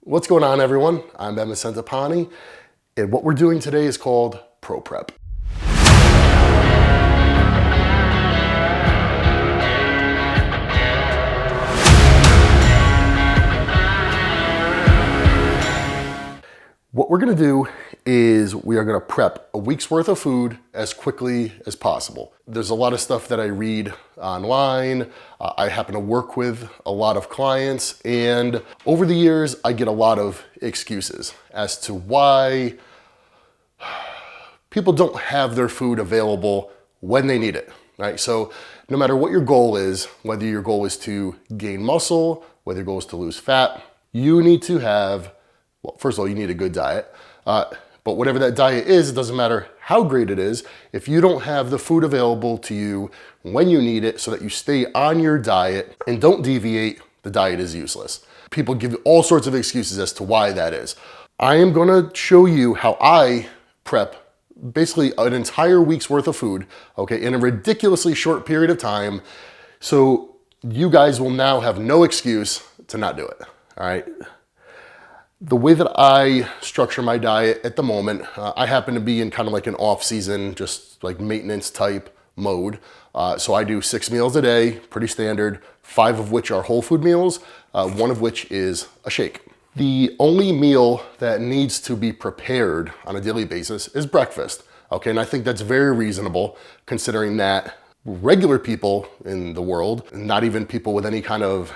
What's going on, everyone? I'm Centopani, and what we're doing today is called Pro Prep. What we're gonna do is we are gonna prep a week's worth of food as quickly as possible. There's a lot of stuff that I read online. I happen to work with a lot of clients, and over the years, I get a lot of excuses as to why people don't have their food available when they need it, right? So no matter what your goal is, whether your goal is to gain muscle, whether your goal is to lose fat, you need to have, well, first of all, you need a good diet. But whatever that diet is, it doesn't matter how great it is. If you don't have the food available to you when you need it so that you stay on your diet and don't deviate, the diet is useless. People give all sorts of excuses as to why that is. I am gonna show you how I prep basically an entire week's worth of food, okay, in a ridiculously short period of time. So you guys will now have no excuse to not do it, all right? The way that I structure my diet at the moment, I happen to be in kind of like an off-season, just like maintenance type mode. So I do 6 meals a day, pretty standard, 5 of which are whole food meals, 1 of which is a shake. The only meal that needs to be prepared on a daily basis is breakfast. Okay, and I think that's very reasonable considering that regular people in the world, not even people with any kind of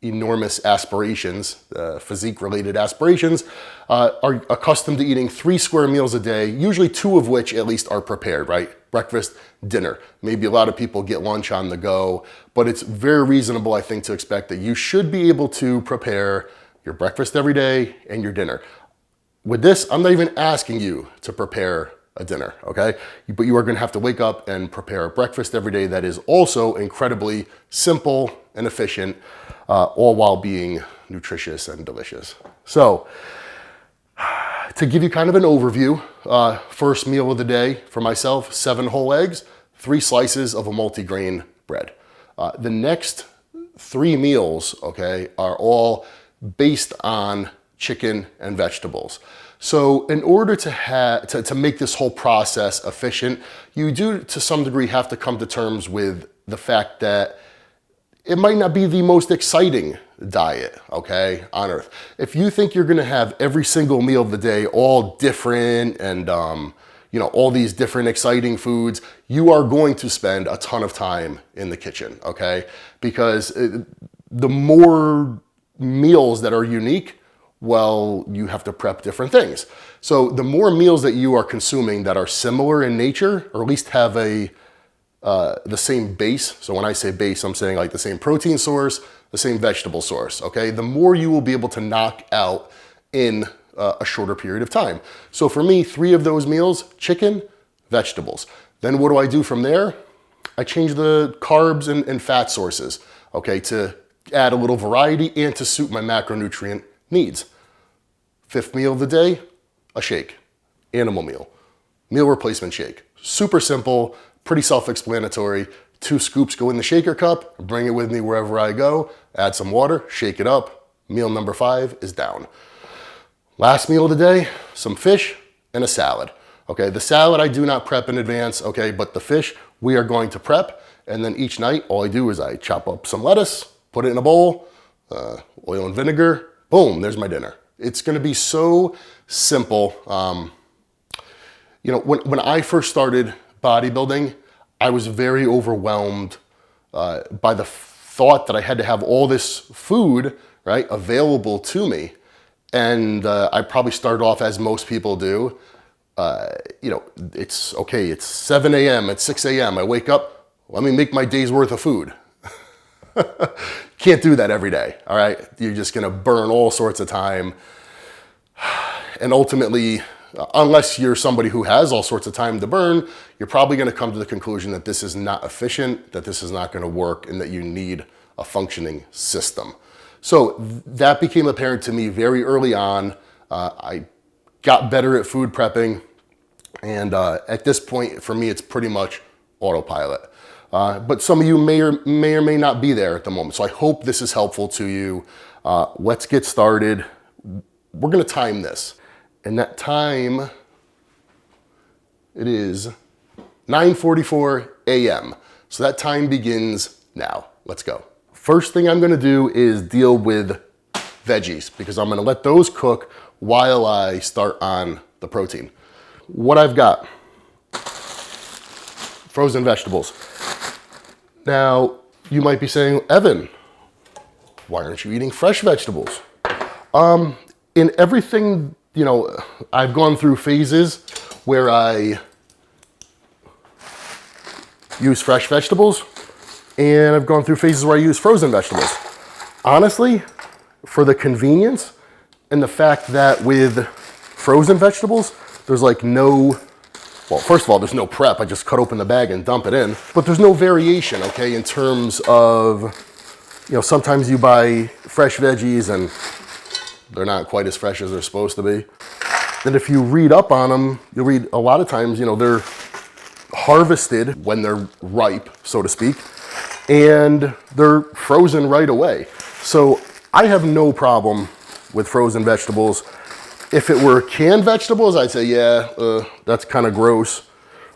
enormous aspirations, physique-related aspirations, are accustomed to eating 3 square meals a day, usually 2 of which at least are prepared, right? Breakfast, dinner. Maybe a lot of people get lunch on the go, but it's very reasonable, I think, to expect that you should be able to prepare your breakfast every day and your dinner. With this, I'm not even asking you to prepare a dinner, okay? But you are gonna have to wake up and prepare a breakfast every day that is also incredibly simple and efficient, all while being nutritious and delicious. So, to give you kind of an overview, first meal of the day for myself, 7 whole eggs, 3 slices of a multigrain bread. The next 3 meals, okay, are all based on chicken and vegetables. So in order to make this whole process efficient, you do to some degree have to come to terms with the fact that it might not be the most exciting diet, okay, on earth. If you think you're gonna have every single meal of the day all different and you know, all these different exciting foods, you are going to spend a ton of time in the kitchen, okay? Because the more meals that are unique, well, you have to prep different things. So the more meals that you are consuming that are similar in nature, or at least have the same base. So when I say base, I'm saying like the same protein source, the same vegetable source, okay? The more you will be able to knock out in a shorter period of time. So for me, 3 of those meals, chicken, vegetables. Then what do I do from there? I change the carbs and fat sources, okay, to add a little variety and to suit my macronutrient needs. 5th meal of the day, a shake, animal meal replacement shake. Super simple, pretty self-explanatory. 2 scoops go in the shaker cup, bring it with me wherever I go, add some water, shake it up. Meal number 5 is down. Last meal of the day, some fish and a salad. Okay, the salad I do not prep in advance, okay, but the fish we are going to prep, and then each night all I do is I chop up some lettuce, put it in a bowl, oil and vinegar, boom, there's my dinner. It's gonna be so simple. You know, when I first started bodybuilding, I was very overwhelmed by the thought that I had to have all this food, right, available to me. And I probably started off as most people do. You know, it's okay, it's 7 a.m., it's 6 a.m., I wake up, let me make my day's worth of food. Can't do that every day, all right? You're just gonna burn all sorts of time. And ultimately, unless you're somebody who has all sorts of time to burn, you're probably gonna come to the conclusion that this is not efficient, that this is not gonna work, and that you need a functioning system. So that became apparent to me very early on. I got better at food prepping, and at this point, for me, it's pretty much autopilot. But some of you may or may not be there at the moment. So I hope this is helpful to you. Let's get started. we're gonna time this. And that time, it is 9:44 a.m. So that time begins now. Let's go. First thing I'm gonna do is deal with veggies because I'm gonna let those cook while I start on the protein. What I've got, frozen vegetables. Now, you might be saying, Evan, why aren't you eating fresh vegetables? In everything, you know, I've gone through phases where I use fresh vegetables, and I've gone through phases where I use frozen vegetables. Honestly, for the convenience and the fact that with frozen vegetables, there's like no, well, first of all, there's no prep. I just cut open the bag and dump it in, but there's no variation, okay, in terms of, you know, sometimes you buy fresh veggies and they're not quite as fresh as they're supposed to be. And if you read up on them, you'll read a lot of times, you know, they're harvested when they're ripe, so to speak, and they're frozen right away. So I have no problem with frozen vegetables. If it were canned vegetables, I'd say, yeah, that's kind of gross.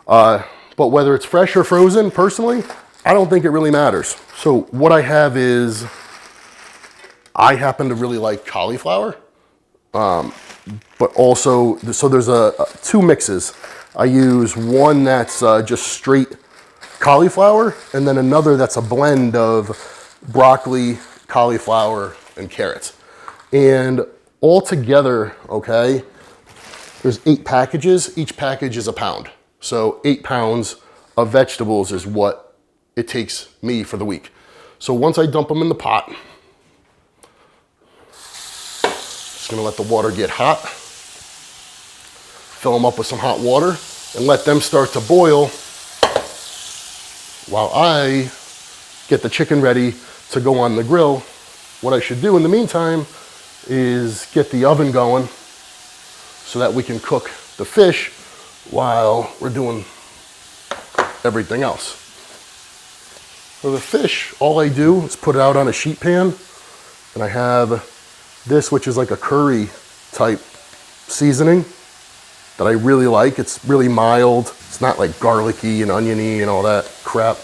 But whether it's fresh or frozen, personally, I don't think it really matters. So what I have is, I happen to really like cauliflower, but also, so there's two mixes. I use one that's just straight cauliflower, and then another that's a blend of broccoli, cauliflower, and carrots. And all together, okay, there's 8 packages. Each package is a pound. So 8 pounds of vegetables is what it takes me for the week. So once I dump them in the pot, just gonna let the water get hot, fill them up with some hot water, and let them start to boil while I get the chicken ready to go on the grill. What I should do in the meantime is get the oven going so that we can cook the fish while we're doing everything else. For the fish, all I do is put it out on a sheet pan, and I have this, which is like a curry type seasoning that I really like. It's really mild. It's not like garlicky and oniony and all that crap,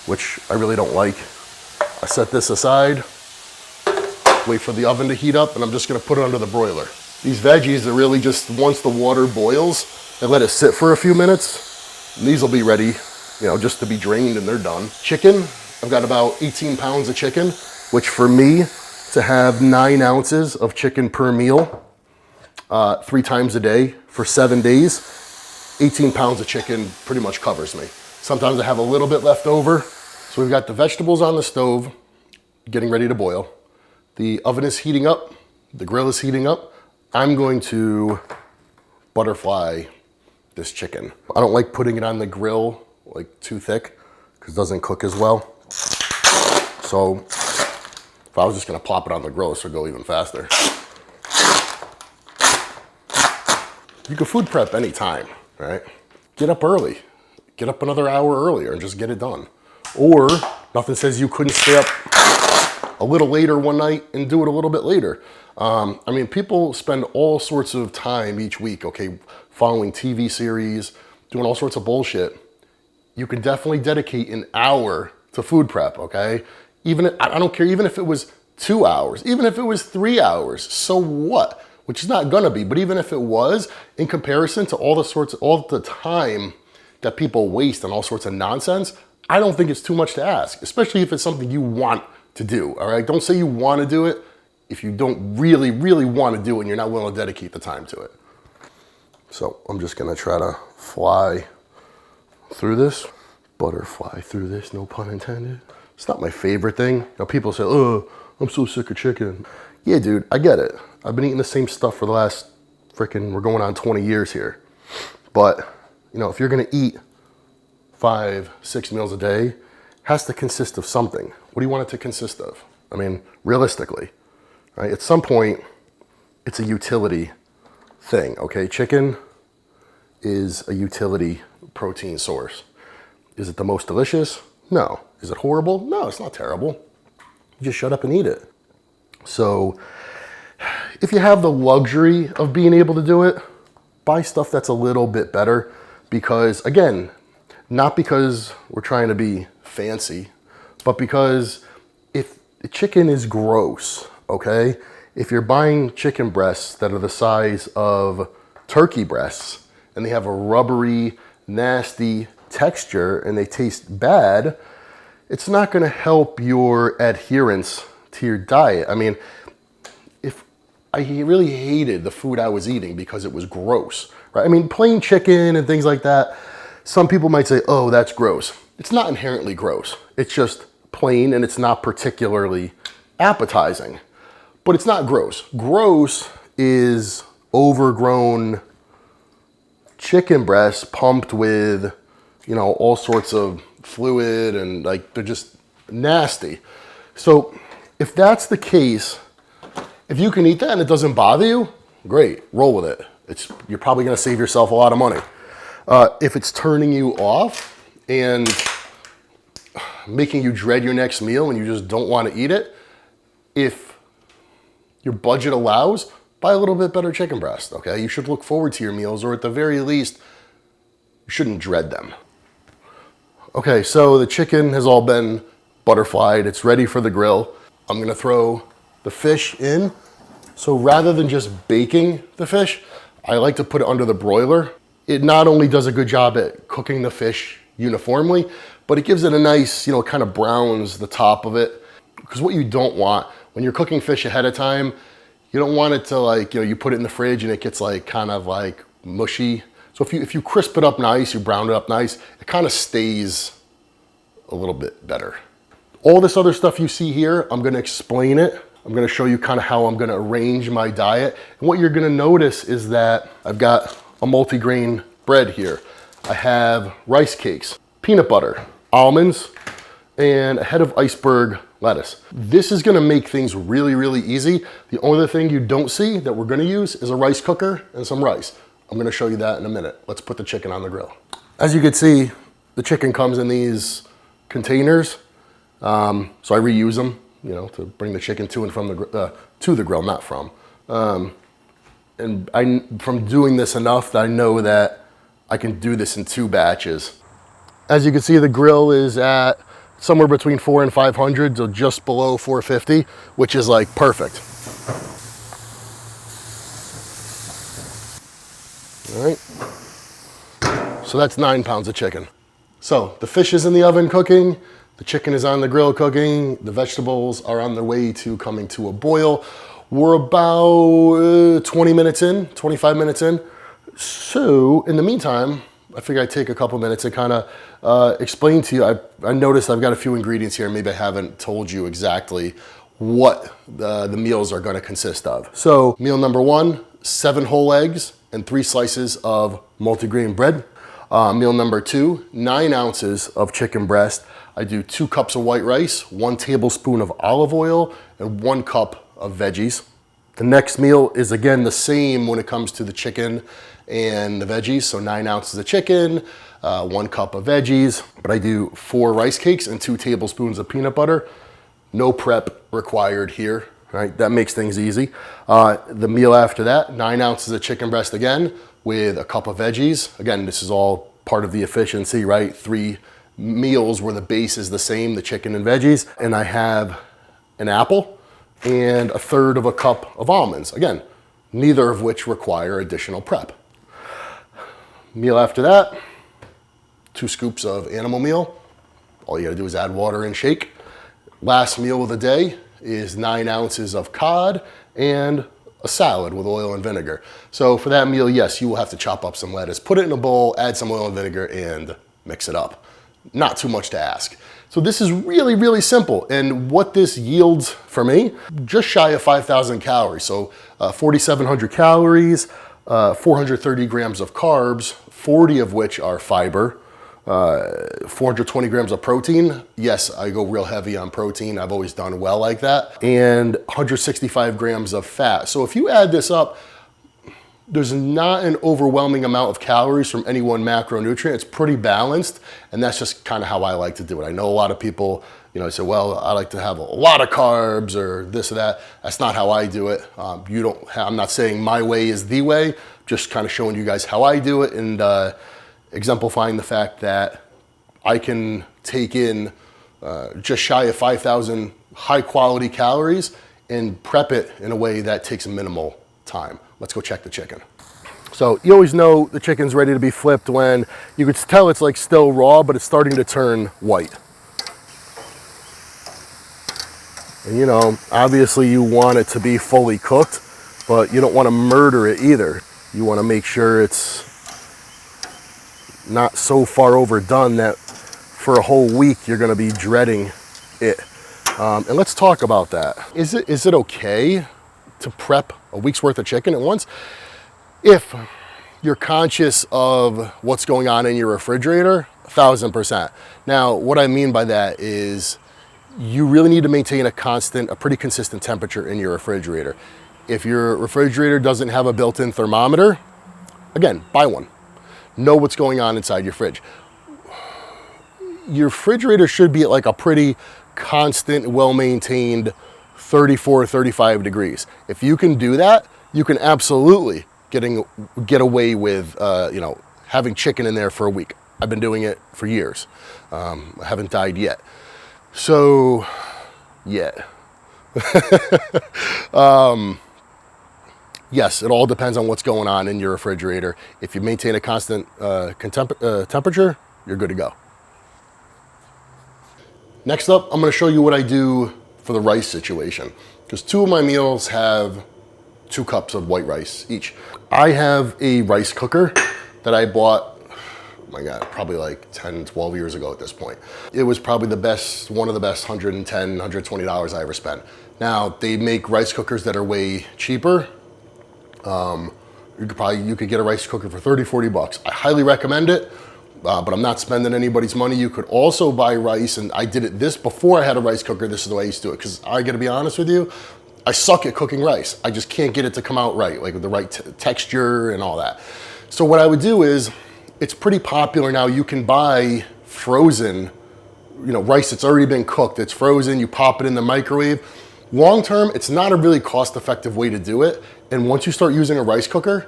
which I really don't like. I set this aside, wait for the oven to heat up, and I'm just gonna put it under the broiler. These veggies are really just, once the water boils, I let it sit for a few minutes, and these will be ready, you know, just to be drained, and they're done. Chicken, I've got about 18 pounds of chicken, which for me, to have 9 ounces of chicken per meal, 3 times a day for 7 days, 18 pounds of chicken pretty much covers me. Sometimes I have a little bit left over. So we've got the vegetables on the stove, getting ready to boil. The oven is heating up, the grill is heating up. I'm going to butterfly this chicken. I don't like putting it on the grill like too thick because it doesn't cook as well. So if I was just gonna plop it on the grill, this would go even faster. You can food prep anytime, right? Get up early. Get up another hour earlier and just get it done. Or nothing says you couldn't stay up a little later one night and do it a little bit later. I mean, people spend all sorts of time each week, okay, following TV series, doing all sorts of bullshit. You can definitely dedicate an hour to food prep, okay? I don't care, even if it was 2 hours, even if it was 3 hours, so what? Which is not gonna be, but even if it was, in comparison to all the time that people waste on all sorts of nonsense, I don't think it's too much to ask, especially if it's something you want to do, all right? Don't say you want to do it if you don't really, really want to do it and you're not willing to dedicate the time to it. So I'm just gonna try to fly through this, butterfly through this, no pun intended. It's not my favorite thing. You know, people say, oh, I'm so sick of chicken. Yeah, dude, I get it. I've been eating the same stuff for the last we're going on 20 years here. But, you know, if you're gonna eat 5-6 meals a day, it has to consist of something. What do you want it to consist of? I mean, realistically, right? At some point, it's a utility thing, okay? Chicken is a utility protein source. Is it the most delicious? No. Is it horrible? No, it's not terrible. You just shut up and eat it. So If you have the luxury of being able to do it, buy stuff that's a little bit better, because again, not because we're trying to be fancy, but because if the chicken is gross, okay? If you're buying chicken breasts that are the size of turkey breasts and they have a rubbery, nasty texture and they taste bad, it's not gonna help your adherence to your diet. I mean, if I really hated the food I was eating because it was gross, right? I mean, plain chicken and things like that, some people might say, oh, that's gross. It's not inherently gross. It's just plain and it's not particularly appetizing, but it's not gross. Gross is overgrown chicken breasts pumped with, you know, all sorts of fluid and like they're just nasty. So if that's the case, if you can eat that and it doesn't bother you, great, roll with it. You're probably gonna save yourself a lot of money. If it's turning you off and making you dread your next meal and you just don't want to eat it, if your budget allows, buy a little bit better chicken breast, okay? You should look forward to your meals, or at the very least, you shouldn't dread them. Okay, so the chicken has all been butterflied. It's ready for the grill. I'm gonna throw the fish in. So rather than just baking the fish, I like to put it under the broiler. It not only does a good job at cooking the fish uniformly, but it gives it a nice, you know, kind of browns the top of it. Because what you don't want, when you're cooking fish ahead of time, you don't want it to like, you know, you put it in the fridge and it gets like kind of like mushy. So if you crisp it up nice, you brown it up nice, it kind of stays a little bit better. All this other stuff you see here, I'm gonna explain it. I'm gonna show you kind of how I'm gonna arrange my diet. And what you're gonna notice is that I've got a multi-grain bread here. I have rice cakes, peanut butter, almonds, and a head of iceberg lettuce. This is gonna make things really, really easy. The only thing you don't see that we're gonna use is a rice cooker and some rice. I'm gonna show you that in a minute. Let's put the chicken on the grill. As you can see, the chicken comes in these containers. So I reuse them, you know, to bring the chicken to and from to the grill, not from. And from doing this enough that I know that I can do this in 2 batches. As you can see, the grill is at somewhere between 400 and 500, so just below 450, which is like perfect. All right, so that's 9 pounds of chicken. So the fish is in the oven cooking, the chicken is on the grill cooking, the vegetables are on their way to coming to a boil. We're about 20 minutes in, 25 minutes in. So in the meantime, I figure I'd take a couple minutes and kind of explain to you. I noticed I've got a few ingredients here. Maybe I haven't told you exactly what the meals are gonna consist of. So meal number 1, 7 whole eggs and 3 slices of multigrain bread. Meal number 2, 9 ounces of chicken breast. I do 2 cups of white rice, 1 tablespoon of olive oil, and 1 cup of veggies. The next meal is again the same when it comes to the chicken and the veggies. So 9 ounces of chicken, 1 cup of veggies, but I do 4 rice cakes and 2 tablespoons of peanut butter. No prep required here, right? That makes things easy. The meal after that, 9 ounces of chicken breast again with a cup of veggies. Again, this is all part of the efficiency, right? 3 meals where the base is the same, the chicken and veggies. And I have an apple and 1/3 cup of almonds. Again, neither of which require additional prep. Meal after that, 2 scoops of animal meal. All you gotta do is add water and shake. Last meal of the day is 9 ounces of cod and a salad with oil and vinegar. So for that meal, yes, you will have to chop up some lettuce, put it in a bowl, add some oil and vinegar, and mix it up. Not too much to ask. So this is really, really simple. And what this yields for me, just shy of 5,000 calories. So 4,700 calories, 430 grams of carbs, 40 of which are fiber, 420 grams of protein. Yes, I go real heavy on protein. I've always done well like that. And 165 grams of fat. So if you add this up, there's not an overwhelming amount of calories from any one macronutrient. It's pretty balanced, and that's just kind of how I like to do it. I know a lot of people, I say, well, I like to have a lot of carbs or this or that. That's not how I do it. I'm not saying my way is the way, just kind of showing you guys how I do it and exemplifying the fact that I can take in just shy of 5,000 high quality calories and prep it in a way that takes minimal time. Let's go check the chicken. So you always know the chicken's ready to be flipped when you could tell it's like still raw, but it's starting to turn white. And obviously you want it to be fully cooked, but you don't want to murder it either. You want to make sure it's not so far overdone that for a whole week you're going to be dreading it. And let's talk about that. Is it okay to prep a week's worth of chicken at once if you're conscious of what's going on in your refrigerator? 1,000%. Now, what I mean by that is you really need to maintain a pretty consistent temperature in your refrigerator. If your refrigerator doesn't have a built-in thermometer, again, buy one. Know what's going on inside your fridge. Your refrigerator should be at like a pretty constant, well-maintained 34, 35 degrees. If you can do that, you can absolutely get away with having chicken in there for a week. I've been doing it for years. I haven't died yet. So, yeah. Yes, it all depends on what's going on in your refrigerator. If you maintain a constant temperature, you're good to go. Next up, I'm going to show you what I do for the rice situation, because 2 of my meals have 2 cups of white rice each. I have a rice cooker that I bought, oh my God, probably like 10, 12 years ago at this point. It was probably one of the best $110, $120 I ever spent. Now, they make rice cookers that are way cheaper. You could get a rice cooker for 30, 40 bucks. I highly recommend it. But I'm not spending anybody's money. You could also buy rice, and I did this before I had a rice cooker. This is the way I used to do it, because I gotta be honest with you, I suck at cooking rice. I just can't get it to come out right, like with the right texture and all that. So what I would do is, it's pretty popular now. You can buy frozen, rice that's already been cooked. It's frozen, you pop it in the microwave. Long term, it's not a really cost-effective way to do it. And once you start using a rice cooker,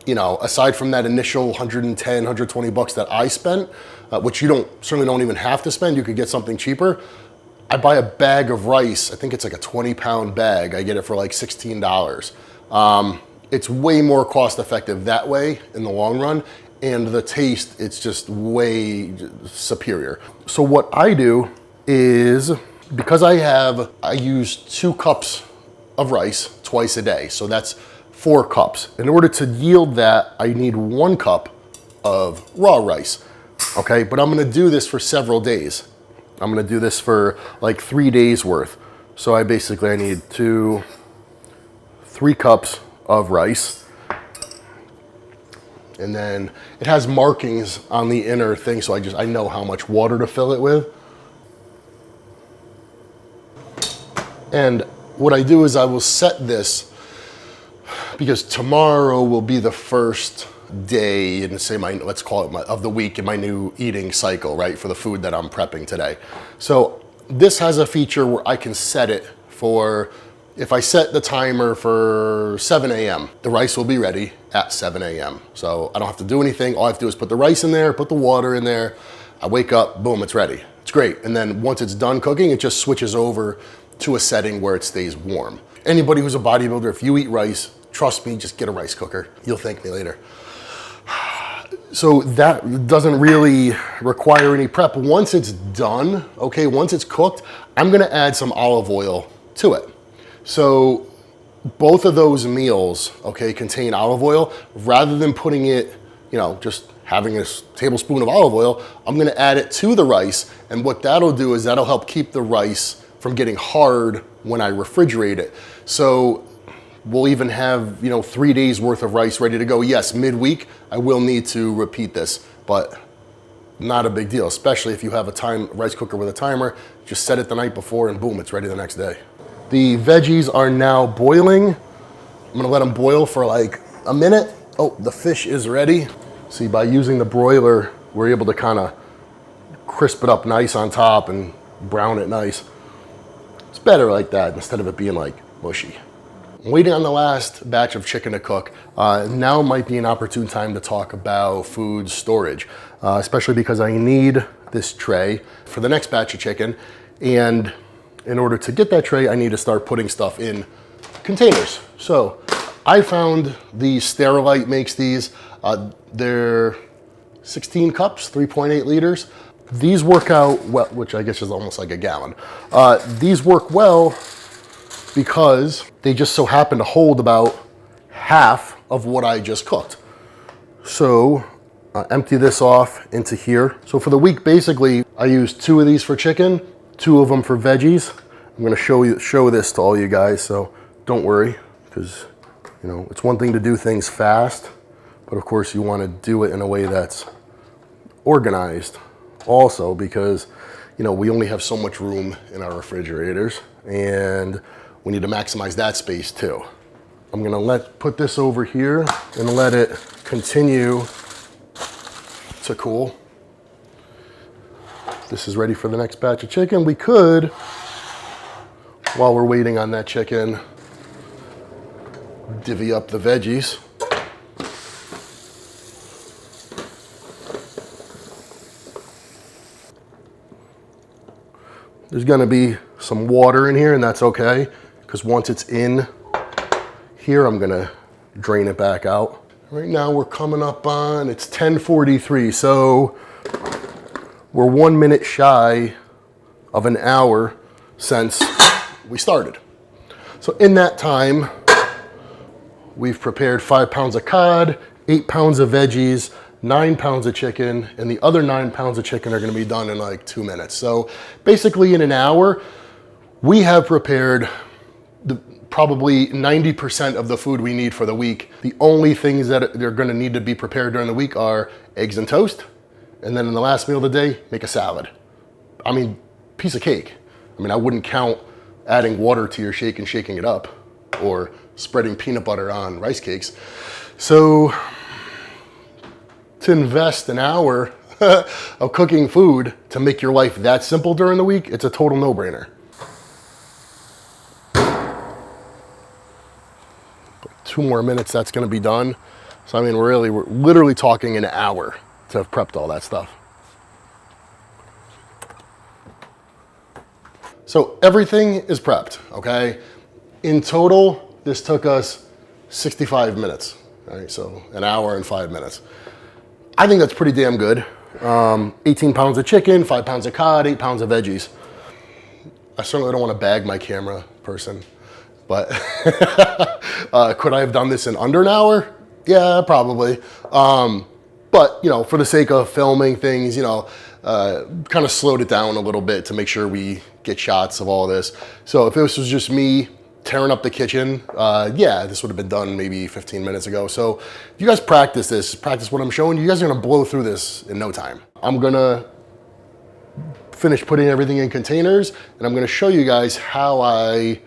aside from that initial 110, 120 bucks that I spent, which you certainly don't even have to spend, you could get something cheaper. I buy a bag of rice. I think it's like a 20-pound bag. I get it for like $16. It's way more cost effective that way in the long run. And the taste, it's just way superior. So what I do is, because I use 2 cups of rice twice a day. So that's 4 cups. In order to yield that, I need 1 cup of raw rice, okay? But I'm gonna do this for several days. I'm gonna do this for like 3 days worth. So I need 3 cups of rice. And then it has markings on the inner thing, so I know how much water to fill it with. And what I do is I will set this, because tomorrow will be the first day in, say, let's call it of the week in my new eating cycle, right, for the food that I'm prepping today. So this has a feature where I can set it for, if I set the timer for 7 a.m., the rice will be ready at 7 a.m. So I don't have to do anything. All I have to do is put the rice in there, put the water in there. I wake up, boom, it's ready. It's great. And then once it's done cooking, it just switches over to a setting where it stays warm. Anybody who's a bodybuilder, if you eat rice, trust me, just get a rice cooker. You'll thank me later. So that doesn't really require any prep. Once it's done, okay, once it's cooked, I'm gonna add some olive oil to it. So both of those meals, okay, contain olive oil. Rather than putting it, just having a tablespoon of olive oil, I'm gonna add it to the rice. And what that'll do is that'll help keep the rice from getting hard when I refrigerate it. So we'll even have, 3 days worth of rice ready to go. Yes, midweek, I will need to repeat this, but not a big deal, especially if you have a rice cooker with a timer. Just set it the night before and boom, it's ready the next day. The veggies are now boiling. I'm gonna let them boil for like a minute. Oh, the fish is ready. See, by using the broiler, we're able to kind of crisp it up nice on top and brown it nice. It's better like that instead of it being like mushy. I'm waiting on the last batch of chicken to cook. Now might be an opportune time to talk about food storage, especially because I need this tray for the next batch of chicken. And in order to get that tray, I need to start putting stuff in containers. So I found the Sterilite makes these. They're 16 cups, 3.8 liters. These work out well, which I guess is almost like a gallon. These work well because they just so happen to hold about half of what I just cooked. So empty this off into here. So for the week, basically, I use 2 of these for chicken, 2 of them for veggies. I'm gonna show this to all you guys, so don't worry, because you know, it's one thing to do things fast, but of course you wanna do it in a way that's organized also, because you know, we only have so much room in our refrigerators and we need to maximize that space too. I'm gonna put this over here and let it continue to cool. This is ready for the next batch of chicken. We could, while we're waiting on that chicken, divvy up the veggies. There's gonna be some water in here, and that's okay, because once it's in here, I'm gonna drain it back out. Right now we're coming up on, it's 10:43, so we're 1 minute shy of an hour since we started. So in that time, we've prepared 5 pounds of cod, 8 pounds of veggies, 9 pounds of chicken, and the other 9 pounds of chicken are gonna be done in like 2 minutes. So basically in an hour, we have prepared probably 90% of the food we need for the week. The only things that are gonna need to be prepared during the week are eggs and toast, and then in the last meal of the day, make a salad. I mean, piece of cake. I mean, I wouldn't count adding water to your shake and shaking it up, or spreading peanut butter on rice cakes. So to invest an hour of cooking food to make your life that simple during the week, it's a total no-brainer. 2 more minutes, that's gonna be done. So I mean, we're literally talking an hour to have prepped all that stuff. So everything is prepped, okay? In total, this took us 65 minutes, right? So an hour and 5 minutes. I think that's pretty damn good. 18 pounds of chicken, 5 pounds of cod, 8 pounds of veggies. I certainly don't want to bag my camera person, but could I have done this in under an hour? Yeah, probably. But you know, for the sake of filming things, you know, kind of slowed it down a little bit to make sure we get shots of all this. So if this was just me tearing up the kitchen, yeah, this would have been done maybe 15 minutes ago. So if you guys practice what I'm showing you, you guys are gonna blow through this in no time. I'm gonna finish putting everything in containers, and I'm gonna show you guys how I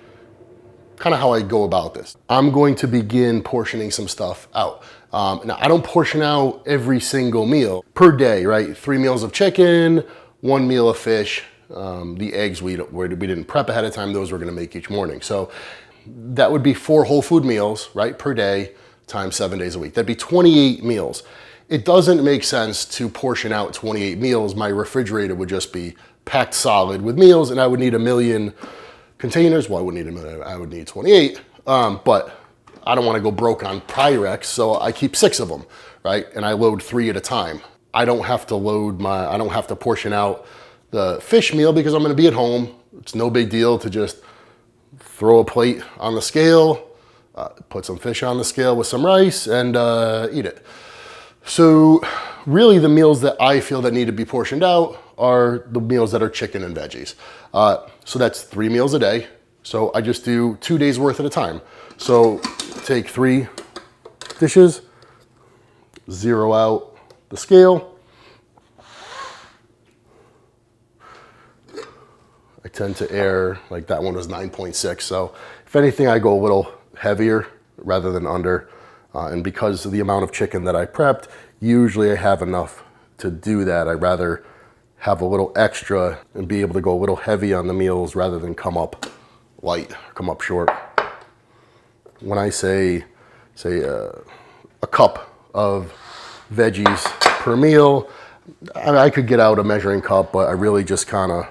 go about this. I'm going to begin portioning some stuff out. Now, I don't portion out every single meal per day, right? 3 meals of chicken, 1 meal of fish. The eggs we didn't prep ahead of time, those we're gonna make each morning. So that would be 4 whole food meals, right, per day, times 7 days a week. That'd be 28 meals. It doesn't make sense to portion out 28 meals. My refrigerator would just be packed solid with meals, and I would need 1 million containers. Well, I wouldn't need 1 million, I would need 28. But I don't wanna go broke on Pyrex, so I keep 6 of them, right? And I load 3 at a time. I don't have to portion out the fish meal because I'm gonna be at home. It's no big deal to just throw a plate on the scale, put some fish on the scale with some rice, and eat it. So really the meals that I feel that need to be portioned out are the meals that are chicken and veggies. So that's 3 meals a day. So I just do 2 days worth at a time. So take 3 dishes, zero out the scale. I tend to err, like that one was 9.6. So if anything, I go a little heavier rather than under. And because of the amount of chicken that I prepped, usually I have enough to do that. I'd rather have a little extra and be able to go a little heavy on the meals rather than come up light, come up short. When I say a cup of veggies per meal, I could get out a measuring cup, but I really just kind of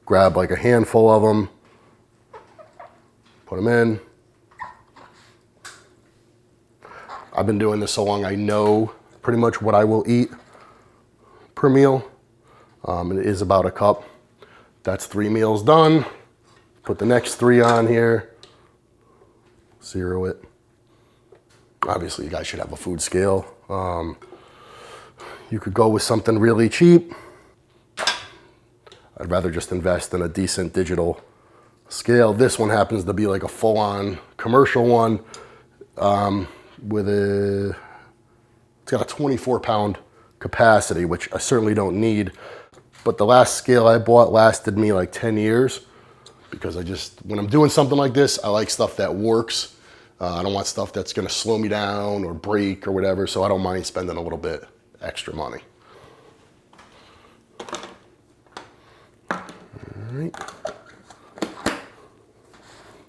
grab like a handful of them, put them in. I've been doing this so long, I know pretty much what I will eat per meal. It is about a cup. That's 3 meals done. Put the next 3 on here, zero it. Obviously, you guys should have a food scale. You could go with something really cheap. I'd rather just invest in a decent digital scale. This one happens to be like a full-on commercial one it's got a 24-pound capacity, which I certainly don't need. But the last scale I bought lasted me like 10 years because when I'm doing something like this, I like stuff that works. I don't want stuff that's gonna slow me down or break or whatever, so I don't mind spending a little bit extra money. All right.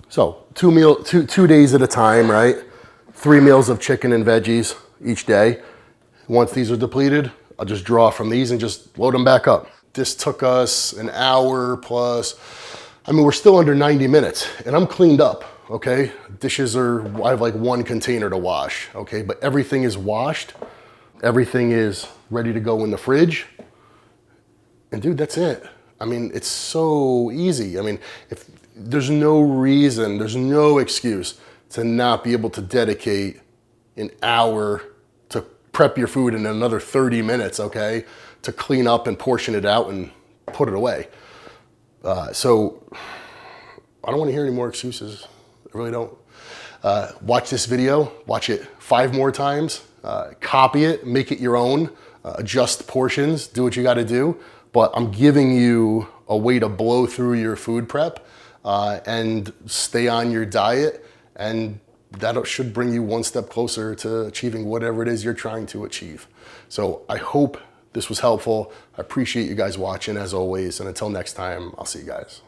So 2 days at a time, right? 3 meals of chicken and veggies each day. Once these are depleted, I'll just draw from these and just load them back up. This took us an hour plus. I mean, we're still under 90 minutes and I'm cleaned up, okay? Dishes I have like 1 container to wash, okay? But everything is washed. Everything is ready to go in the fridge. And dude, that's it. I mean, it's so easy. I mean, if there's no reason, there's no excuse to not be able to dedicate an hour to prep your food and another 30 minutes, okay, to clean up and portion it out and put it away. So I don't want to hear any more excuses. I really don't. Watch this video, watch it 5 more times, copy it, make it your own, adjust portions, do what you got to do. But I'm giving you a way to blow through your food prep and stay on your diet, and that should bring you 1 step closer to achieving whatever it is you're trying to achieve. So I hope this was helpful. I appreciate you guys watching as always, and until next time, I'll see you guys.